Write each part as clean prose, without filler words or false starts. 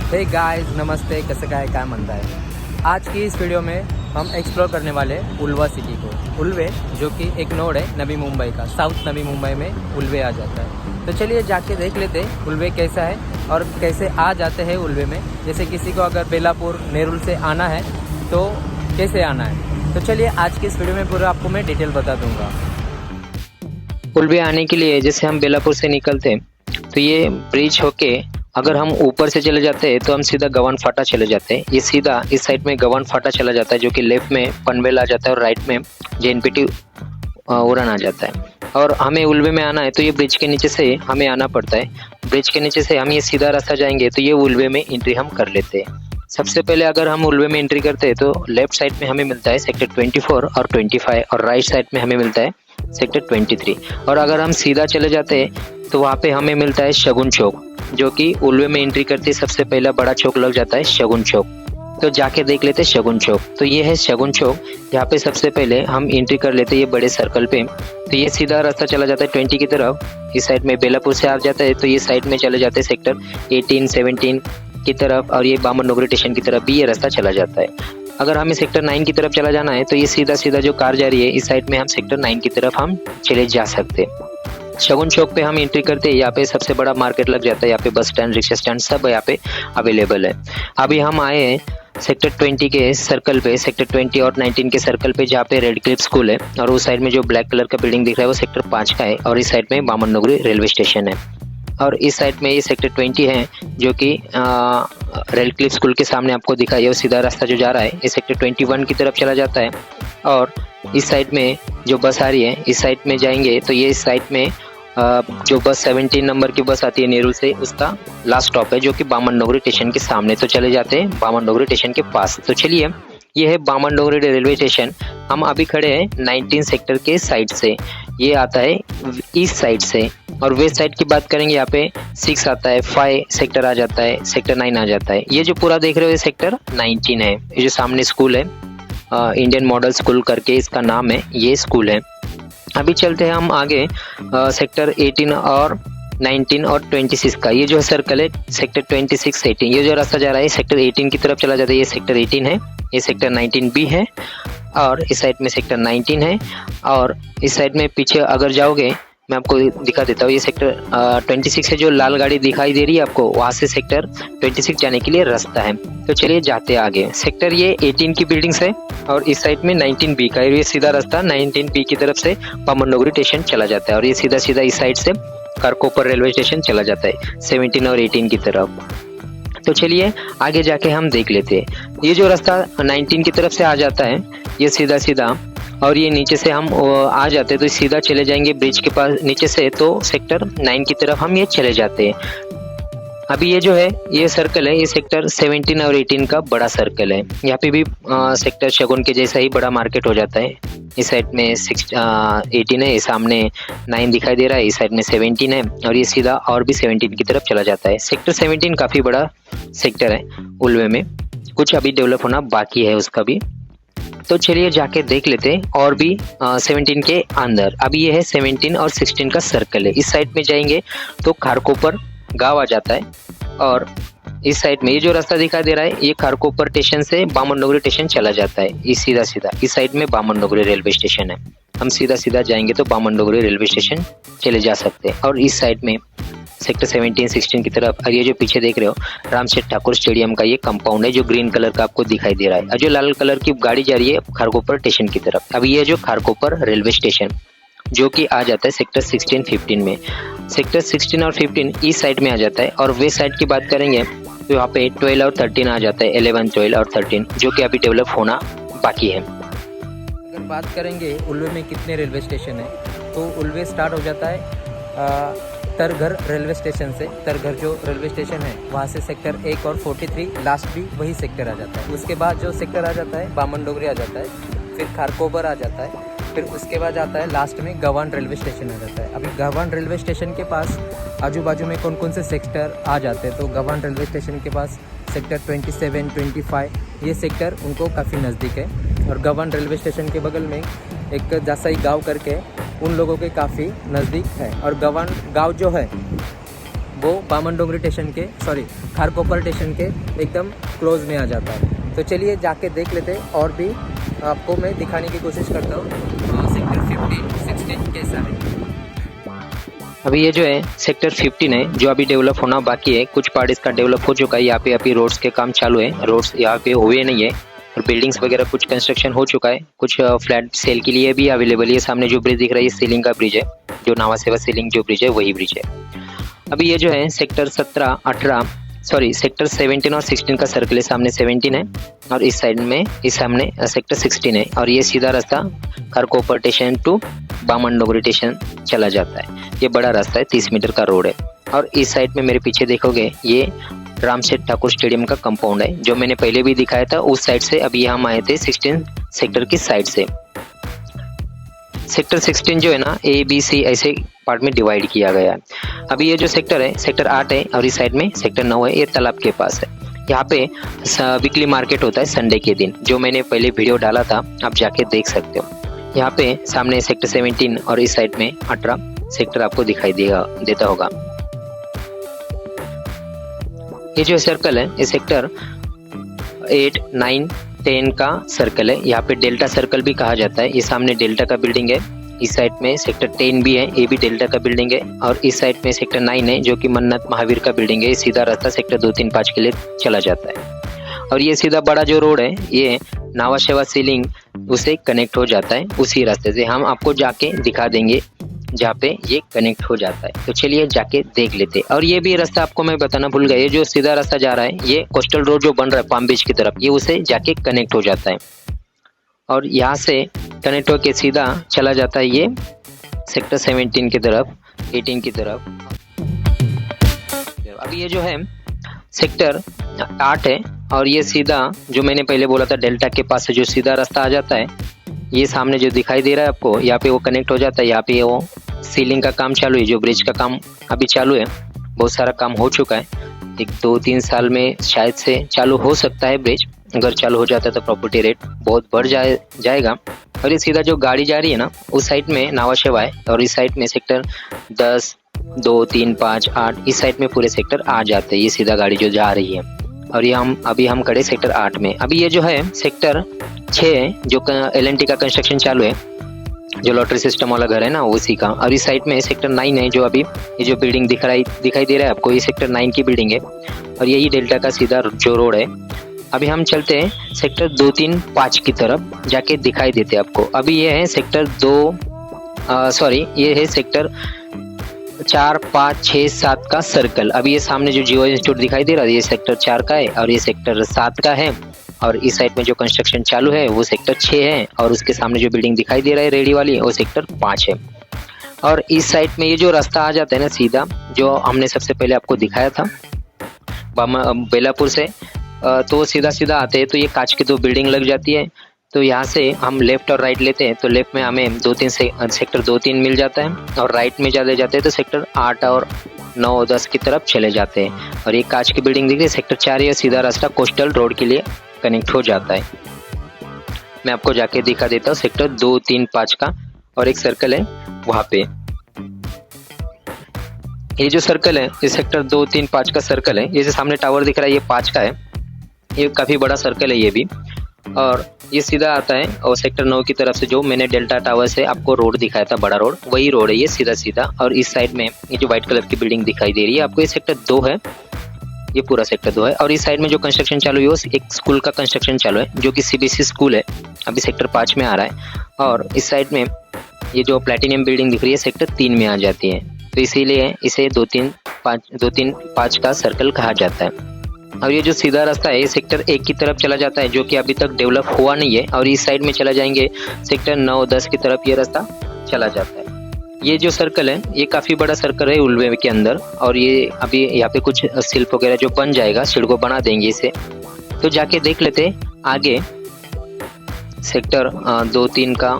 Hey guys, नमस्ते. कसं काय म्हणताय. आज की इस वीडियो में हम एक्सप्लोर करने वाले उल्वा सिटी को. उल्वे जो कि एक नोड है नवी मुंबई का. साउथ नवी मुंबई में उल्वे आ जाता है. तो चलिए जाके देख लेते हैं उल्वे कैसा है और कैसे आ जाते हैं उल्वे में. जैसे किसी को अगर बेलापुर नेरुल से आना है तो कैसे आना है. तो चलिए आज की इस वीडियो में पूरा आपको मैं डिटेल बता दूंगा. उल्वे आने के लिए जैसे हम बेलापुर से निकलते हैं तो ये ब्रिज होके अगर हम ऊपर से चले जाते हैं तो हम सीधा गवन फाटा चले जाते हैं. ये सीधा इस साइड में गवन फाटा चला जाता है जो कि लेफ्ट में पनवेल आ जाता है और राइट में JNPT उड़ान आ जाता है. और हमें उल्वे में आना है तो ये ब्रिज के नीचे से हमें आना पड़ता है. ब्रिज के नीचे से हम ये सीधा रास्ता जाएंगे तो ये उल्वे में एंट्री हम कर लेते हैं. सबसे पहले अगर हम उल्वे में एंट्री करते हैं तो लेफ्ट साइड में हमें मिलता है सेक्टर 24 और 25 और राइट साइड में हमें मिलता है सेक्टर 23. और अगर हम सीधा चले जाते हैं तो वहाँ पे हमें मिलता है शगुन चौक जो कि उल्वे में एंट्री करते सबसे पहला बड़ा चौक लग जाता है शगुन चौक. तो जाके देख लेते शगुन चौक. तो ये है शगुन चौक. यहाँ पे सबसे पहले हम एंट्री कर लेते ये बड़े सर्कल पे. तो ये सीधा रास्ता चला जाता है 20 की तरफ. इस साइड में बेलापुर से आ जाता है तो ये साइड में चले जाते हैं सेक्टर 18, 17 की तरफ और ये बामन नगरी स्टेशन की तरफ भी ये रास्ता चला जाता है. अगर हमें सेक्टर 9 की तरफ चला जाना है तो ये सीधा सीधा जो कार जा रही है इस साइड में हम सेक्टर 9 की तरफ हम चले जा सकते हैं. शगुन चौक पे हम एंट्री करते हैं. यहाँ पे सबसे बड़ा मार्केट लग जाता है. यहाँ पे बस स्टैंड, रिक्शा स्टैंड सब यहाँ पे अवेलेबल है. अभी हम आए हैं सेक्टर 20 के सर्कल पे. सेक्टर 20 और 19 के सर्कल पे जहाँ पे रेड क्लिफ स्कूल है और उस साइड में जो ब्लैक कलर का बिल्डिंग दिख रहा है वो सेक्टर 5 का है. और इस साइड में बामन नगरी रेलवे स्टेशन है. और इस साइड में ये सेक्टर 20 है जो कि रेड क्लिफ स्कूल के सामने आपको दिखा है. वो सीधा रास्ता जो जा रहा है ये सेक्टर 21 की तरफ चला जाता है. और इस साइड में जो बस आ रही है इस साइड में जाएंगे तो ये इस साइड में जो बस 17 नंबर की बस आती है नेरुल से उसका लास्ट स्टॉप है जो कि बामन नगरी स्टेशन के सामने. तो चले जाते हैं बामन नगरी स्टेशन के पास. तो चलिए ये है बामन नगरी रेलवे स्टेशन. हम अभी खड़े हैं 19 सेक्टर के साइड से. ये आता है ईस्ट साइड से. और वेस्ट साइड की बात करेंगे यहाँ पे 6 आता है, 5 सेक्टर आ जाता है, सेक्टर 9 आ जाता है. ये जो पूरा देख रहे हो ये सेक्टर 19 है. ये जो सामने स्कूल है इंडियन मॉडल स्कूल करके इसका नाम है, ये स्कूल है. अभी चलते हैं हम आगे सेक्टर 18 और 19 और 26 का. ये जो सर्कल है सेक्टर 26, 18 ये जो रास्ता जा रहा है सेक्टर 18 की तरफ चला जाता है. ये सेक्टर 18 है, ये सेक्टर 19 भी है और इस साइड में सेक्टर 19 है. और इस साइड में पीछे अगर जाओगे मैं आपको दिखा देता हूँ. ये सेक्टर 26 है. जो लाल गाड़ी दिखाई दे रही है आपको वहाँ से सेक्टर 26 जाने के लिए रास्ता है. तो चलिए जाते हैं आगे. सेक्टर ये 18 की बिल्डिंग्स है और इस साइड में 19B का. ये सीधा रास्ता 19B की तरफ से बामन नगरी स्टेशन चला जाता है. और ये सीधा सीधा इस साइड से करकोपर रेलवे स्टेशन चला जाता है 17 और 18 की तरफ. तो चलिए आगे जाके हम देख लेते हैं. ये जो रास्ता 19 की तरफ से आ जाता है ये सीधा सीधा और ये नीचे से हम आ जाते हैं तो सीधा चले जाएंगे ब्रिज के पास नीचे से. तो सेक्टर 9 की तरफ हम ये चले जाते हैं. अभी ये जो है ये सर्कल है ये सेक्टर 17 और 18 का बड़ा सर्कल है. यहाँ पे भी सेक्टर शगुन के जैसा ही बड़ा मार्केट हो जाता है. इस साइड में 18 है, सामने 9 दिखाई दे रहा है, इस साइड में 17 है और ये सीधा और भी 17 की तरफ चला जाता है. सेक्टर 17 काफ़ी बड़ा सेक्टर है उल्वे में. कुछ अभी डेवलप होना बाकी है उसका भी. तो चलिए जाके देख लेते हैं और भी 17 के अंदर. अभी ये है 17 और 16 का सर्कल है. इस साइड में जाएंगे तो खारकोपर गांव आ जाता है. और इस साइड में ये जो रास्ता दिखाई दे रहा है ये खारकोपर स्टेशन से बामन नगरी स्टेशन चला जाता है. इस सीधा सीधा इस साइड में बामन नगरी रेलवे स्टेशन है. हम सीधा सीधा जाएंगे तो बामन नगरी रेलवे स्टेशन चले जा सकते हैं. और इस साइड में सेक्टर 17, 16 की तरफ. और ये जो पीछे देख रहे हो रामसेठ ठाकुर स्टेडियम का ये कंपाउंड है जो ग्रीन कलर का आपको दिखाई दे रहा है. और जो लाल कलर की गाड़ी जा रही है खारकोपर स्टेशन की तरफ. अभी ये जो खारकोपर रेलवे स्टेशन जो कि आ जाता है सेक्टर 16, 15 में. सेक्टर 16 और 15 ईस्ट साइड में आ जाता है. और वेस्ट साइड की बात करेंगे तो यहाँ पे 12 और 13 आ जाता है. 11, 12 और 13 जो कि अभी डेवलप होना बाकी है. अगर बात करेंगे उल्वे में कितने रेलवे स्टेशन है तो उल्वे स्टार्ट हो जाता है तरघर रेलवे स्टेशन से. तरघर जो रेलवे स्टेशन है वहाँ से सेक्टर 1 और 43 लास्ट भी वही सेक्टर आ जाता है. उसके बाद जो सेक्टर आ जाता है बामन डोगरी आ जाता है, फिर खारकोबर आ जाता है, फिर उसके बाद आता है लास्ट में गवान रेलवे स्टेशन आ जाता है. अभी गवान रेलवे स्टेशन के पास आजू बाजू में कौन कौन से सेक्टर आ जाते हैं तो गवान रेलवे स्टेशन के पास सेक्टर 27, 25 ये सेक्टर उनको काफ़ी नज़दीक है. और गवान रेलवे स्टेशन के बगल में एक जासाई गांव करके उन लोगों के काफ़ी नज़दीक है. और गवान गांव जो है वो बामनडोंगरी स्टेशन के खारकोपर स्टेशन के एकदम क्लोज में आ जाता है। तो चलिए जाके देख लेते हैं और भी आपको मैं दिखाने की कोशिश करता हूँ सेक्टर 15-16 कैसा है। अभी ये जो है सेक्टर 15 है जो अभी डेवलप होना बाकी है। कुछ पार्ट इसका डेवलप हो चुका है। यहाँ पे अभी रोड्स के काम चालू है, रोड्स यहाँ पे हुए नहीं है और बिल्डिंग्स वगैरह कुछ कंस्ट्रक्शन हो चुका है। कुछ फ्लैट सेल के लिए भी अवेलेबल है। सामने जो ब्रिज दिख रहा है ये सीलिंग का ब्रिज है, जो नावा सेवा सीलिंग जो ब्रिज है वही ब्रिज है। अभी ये जो है सेक्टर 17 और 16 का सर्कल है। सामने 17 है और इस साइड में इस सामने सेक्टर 16 है और ये सीधा रास्ता Kharkopar station to Bamandongri station चला जाता है। ये बड़ा रास्ता है, 30 मीटर का रोड है। और इस साइड में मेरे पीछे देखोगे ये रामसेठ ठाकुर स्टेडियम का कंपाउंड है, जो मैंने पहले भी दिखाया था उस साइड से। अभी हम आए थे 16 सेक्टर की साइड से। सेक्टर 16 जो है ना ABC ऐसे पार्ट में डिवाइड किया गया है। अभी ये जो सेक्टर है सेक्टर 8 है और इस साइड में सेक्टर 9 है। ये तालाब के पास है। यहाँ पे वीकली मार्केट होता है संडे के दिन, जो मैंने पहले वीडियो डाला था, आप जाके देख सकते हो। यहाँ पे सामने सेक्टर 17 और इस साइड में 18 सेक्टर आपको दिखाई देता होगा। ये जो सर्कल है ये सेक्टर 8, 9, 10 का सर्कल है। यहाँ पे डेल्टा सर्कल भी कहा जाता है। ये सामने डेल्टा का बिल्डिंग है। इस साइड में सेक्टर 10 भी है, ये भी डेल्टा का बिल्डिंग है। और इस साइड में सेक्टर 9 है जो कि मन्नत महावीर का बिल्डिंग है। ये सीधा रास्ता सेक्टर 2, 3, 5 के लिए चला जाता है। और ये सीधा बड़ा जो रोड है ये नावा सेवा सीलिंग उसे कनेक्ट हो जाता है। उसी रास्ते से हम आपको जाके दिखा देंगे जहाँ पे ये कनेक्ट हो जाता है। तो चलिए जाके देख लेते हैं। और ये भी रास्ता आपको मैं बताना भूल गया, ये जो सीधा रास्ता जा रहा है ये कोस्टल रोड जो बन रहा है पाम बीच की तरफ, ये उसे जाके कनेक्ट हो जाता है। और यहाँ से कनेक्ट होके सीधा चला जाता है ये सेक्टर 17 की तरफ, 18 की तरफ। अभी ये जो है सेक्टर 8 है और ये सीधा जो मैंने पहले बोला था डेल्टा के पास से जो सीधा रास्ता आ जाता है, ये सामने जो दिखाई दे रहा है आपको, यहाँ पे वो कनेक्ट हो जाता है। यहाँ पे वो सीलिंग का काम चालू है, जो ब्रिज का काम अभी चालू है। बहुत सारा काम हो चुका है, 1-2-3 साल में शायद से चालू हो सकता है ब्रिज। अगर चालू हो जाता है तो प्रॉपर्टी रेट बहुत बढ़ जाएगा। और ये सीधा जो गाड़ी जा रही है ना उस साइड में नावा सेवा है और इस साइड में सेक्टर 10, 2, 3, 5, 8 इस साइड में पूरे सेक्टर आ जाते हैं। ये सीधा गाड़ी जो जा रही है और ये हम खड़े सेक्टर 8 में। अभी ये जो है सेक्टर 6 है जो LNT का कंस्ट्रक्शन चालू है, जो लॉटरी सिस्टम वाला घर है ना उसी का। और इस साइड में सेक्टर 9 है जो अभी ये जो बिल्डिंग दिखाई दे रहा है आपको, ये सेक्टर 9 की बिल्डिंग है और यही डेल्टा का सीधा जो रोड है। अभी हम चलते हैं सेक्टर 2, 3, 5 की तरफ, जाके दिखाई देते हैं आपको। अभी ये है सेक्टर ये है सेक्टर 4, 5, 6, 7 का सर्कल। अभी ये सामने जो जियो इंस्टीट्यूट दिखाई दे रहा है ये सेक्टर 4 का है और ये सेक्टर 7 का है। और इस साइड में जो कंस्ट्रक्शन चालू है वो सेक्टर 6 है और उसके सामने जो बिल्डिंग दिखाई दे रहा है रेडी वाली वो सेक्टर 5 है। और इस साइड में ये जो रास्ता आ जाता है ना सीधा, जो हमने सबसे पहले आपको दिखाया था बेलापुर से, तो सीधा आते हैं तो ये कांच की 2 बिल्डिंग लग जाती है। तो यहाँ से हम लेफ्ट और राइट लेते हैं तो लेफ्ट में हमें सेक्टर 2-3 मिल जाता है और राइट में चले जाते हैं तो सेक्टर 8 और 9, 10 की तरफ चले जाते हैं। और ये कांच की बिल्डिंग दिख रही है सेक्टर 4, ये सीधा रास्ता कोस्टल रोड के लिए कनेक्ट हो जाता है। मैं आपको जाके दिखा देता हूँ सेक्टर 2, 3, 5 का। और एक सर्कल है वहाँ पे, ये जो सर्कल है ये सेक्टर 2, 3, 5 का सर्कल है। ये जो सामने टावर दिख रहा है ये 5 का है, ये काफी बड़ा सर्कल है ये भी। और ये सीधा आता है और सेक्टर 9 की तरफ से जो मैंने डेल्टा टावर से आपको रोड दिखाया था बड़ा रोड, वही रोड है ये सीधा। और इस साइड में ये जो व्हाइट कलर की बिल्डिंग दिखाई दे रही है आपको, ये सेक्टर 2 है, ये पूरा सेक्टर 2 है। और इस साइड में जो कंस्ट्रक्शन चालू है वो एक स्कूल का कंस्ट्रक्शन चालू है जो कि CBSE स्कूल है, अभी सेक्टर 5 में आ रहा है। और इस साइड में ये जो प्लैटिनियम बिल्डिंग दिख रही है सेक्टर 3 में आ जाती है, तो इसीलिए इसे 2-3-5 का सर्कल कहा जाता है। और ये जो सीधा रास्ता है ये सेक्टर 1 की तरफ चला जाता है जो कि अभी तक डेवलप हुआ नहीं है। और इस साइड में चला जाएंगे सेक्टर 9, 10 की तरफ ये रास्ता चला जाता है। ये जो सर्कल है ये काफी बड़ा सर्कल है उल्वे के अंदर। और ये अभी यहाँ पे कुछ शिल्प वगैरह जो बन जाएगा, सिड़को बना देंगे इसे, तो जाके देख लेते आगे सेक्टर 2, 3 का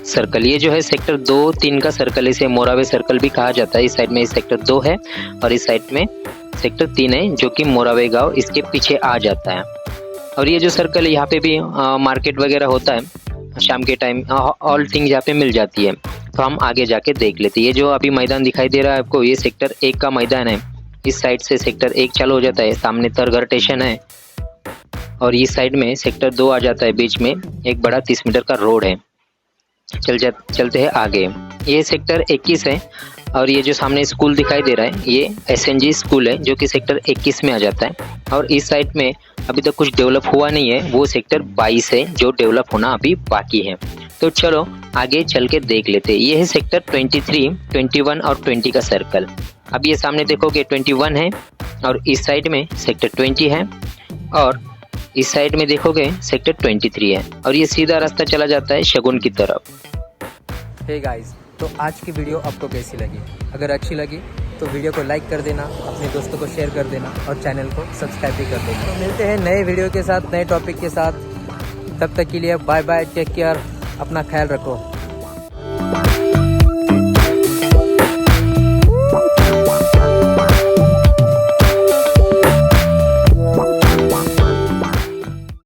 सर्कल। ये जो है सेक्टर 2, 3 का सर्कल, इसे मोरावे सर्कल भी कहा जाता है। इस साइड में सेक्टर 2 है और इस साइड में सेक्टर 3 है जो कि मोरावे गांव इसके पीछे आ जाता है। और ये जो सर्कल है यहाँ पे भी मार्केट वगैरह होता है शाम के टाइम, ऑल थिंग्स यहाँ पे मिल जाती है। तो हम आगे जाके देख लेते हैं। ये जो अभी मैदान दिखाई दे रहा है आपको, ये सेक्टर 1 का मैदान है इस साइड से सेक्टर 1 चालू हो जाता है, सामने तरघर स्टेशन है और इस साइड में सेक्टर 2 आ जाता है, बीच में एक बड़ा 30 मीटर का रोड है। चलते हैं आगे। ये सेक्टर 21 है और ये जो सामने स्कूल दिखाई दे रहा है ये SNG स्कूल है जो कि सेक्टर 21 में आ जाता है। और इस साइड में अभी तक कुछ डेवलप हुआ नहीं है, वो सेक्टर 22 है जो डेवलप होना अभी बाकी है। तो चलो आगे चल के देख लेते हैं। ये है सेक्टर 23, 21 और 20 का सर्कल। अब ये सामने देखोगे 21 है और इस साइड में सेक्टर 20 है और इस साइड में देखोगे सेक्टर 23 है और ये सीधा रास्ता चला जाता है शगुन की तरफ। हे गाइस, तो आज की वीडियो आपको कैसी लगी? अगर अच्छी लगी तो वीडियो को लाइक कर देना, अपने दोस्तों को शेयर कर देना और चैनल को सब्सक्राइब भी कर देना। तो मिलते हैं नए वीडियो के साथ, नए टॉपिक के साथ। तब तक के लिए बाय बाय, टेक केयर, अपना ख्याल रखो।